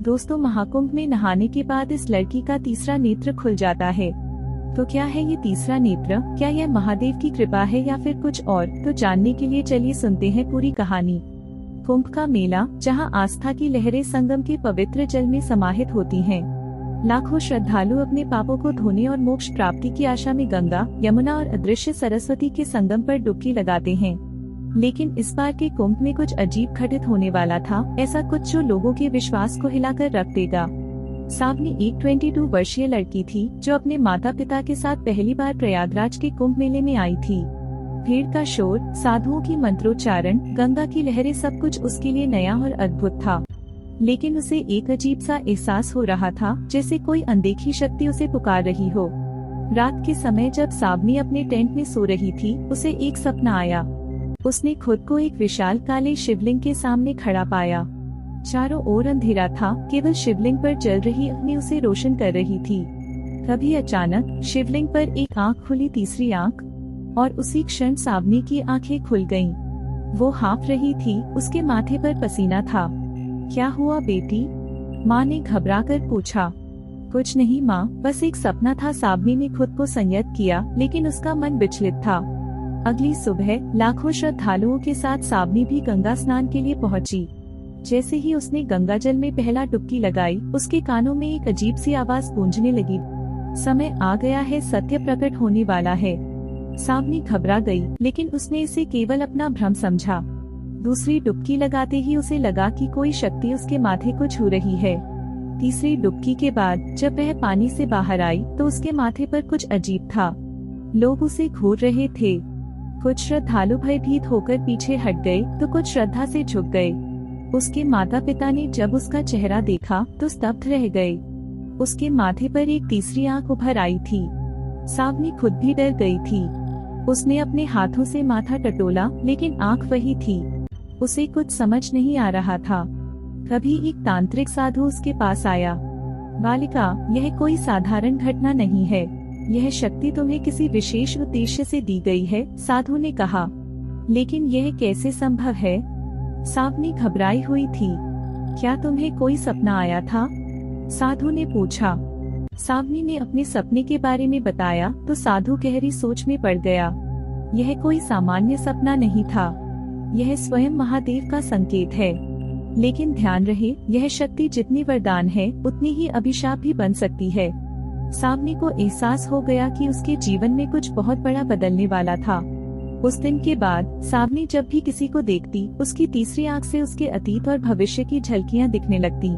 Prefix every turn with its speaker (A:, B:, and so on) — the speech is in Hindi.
A: दोस्तों, महाकुंभ में नहाने के बाद इस लड़की का तीसरा नेत्र खुल जाता है। तो क्या है ये तीसरा नेत्र? क्या यह महादेव की कृपा है या फिर कुछ और? तो जानने के लिए चलिए सुनते हैं पूरी कहानी। कुंभ का मेला, जहां आस्था की लहरें संगम के पवित्र जल में समाहित होती हैं। लाखों श्रद्धालु अपने पापों को धोने और मोक्ष प्राप्ति की आशा में गंगा, यमुना और अदृश्य सरस्वती के संगम पर डुबकी लगाते हैं। लेकिन इस बार के कुंभ में कुछ अजीब घटित होने वाला था, ऐसा कुछ जो लोगों के विश्वास को हिलाकर रख देगा। सावनी एक 22 वर्षीय लड़की थी जो अपने माता पिता के साथ पहली बार प्रयागराज के कुंभ मेले में आई थी। भीड़ का शोर, साधुओं की मंत्रोच्चारण, गंगा की लहरें, सब कुछ उसके लिए नया और अद्भुत था। लेकिन उसे एक अजीब सा एहसास हो रहा था, जैसे कोई अनदेखी शक्ति उसे पुकार रही हो। रात के समय जब सावनी अपने टेंट में सो रही थी, उसे एक सपना आया। उसने खुद को एक विशाल काले शिवलिंग के सामने खड़ा पाया। चारों ओर अंधेरा था, केवल शिवलिंग पर जल रही अग्नि उसे रोशन कर रही थी। तभी अचानक शिवलिंग पर एक आंख खुली, तीसरी आंख, और उसी क्षण सावनी की आंखें खुल गईं। वो हाँफ रही थी, उसके माथे पर पसीना था। क्या हुआ बेटी? माँ ने घबराकर पूछा। कुछ नहीं माँ, बस एक सपना था। सावनी ने खुद को संयत किया, लेकिन उसका मन विचलित था। अगली सुबह लाखों श्रद्धालुओं के साथ सावनी भी गंगा स्नान के लिए पहुंची। जैसे ही उसने गंगा जल में पहला डुबकी लगाई, उसके कानों में एक अजीब सी आवाज गूंजने लगी। समय आ गया है, सत्य प्रकट होने वाला है। सावनी घबरा गई, लेकिन उसने इसे केवल अपना भ्रम समझा। दूसरी डुबकी लगाते ही उसे लगा कि कोई शक्ति उसके माथे को छू रही है। तीसरी डुबकी के बाद जब वह पानी से बाहर आई तो उसके माथे पर कुछ अजीब था। लोग उसे घूर रहे थे। कुछ श्रद्धालु भयभीत होकर पीछे हट गए तो कुछ श्रद्धा से झुक गए। उसके माता पिता ने जब उसका चेहरा देखा तो स्तब्ध रह गए। उसके माथे पर एक तीसरी आंख उभर आई थी। सावनी खुद भी डर गई थी। उसने अपने हाथों से माथा टटोला, लेकिन आंख वही थी। उसे कुछ समझ नहीं आ रहा था। तभी एक तांत्रिक साधु उसके पास आया। बालिका, यह कोई साधारण घटना नहीं है। यह शक्ति तुम्हें किसी विशेष उद्देश्य से दी गई है, साधु ने कहा। लेकिन यह कैसे संभव है? सावनी घबराई हुई थी। क्या तुम्हें कोई सपना आया था? साधु ने पूछा। सावनी ने अपने सपने के बारे में बताया तो साधु गहरी सोच में पड़ गया। यह कोई सामान्य सपना नहीं था, यह स्वयं महादेव का संकेत है। लेकिन ध्यान रहे, यह शक्ति जितनी वरदान है उतनी ही अभिशाप भी बन सकती है। सावनी को एहसास हो गया कि उसके जीवन में कुछ बहुत बड़ा बदलने वाला था। उस दिन के बाद सावनी जब भी किसी को देखती, उसकी तीसरी आंख से उसके अतीत और भविष्य की झलकियां दिखने लगती।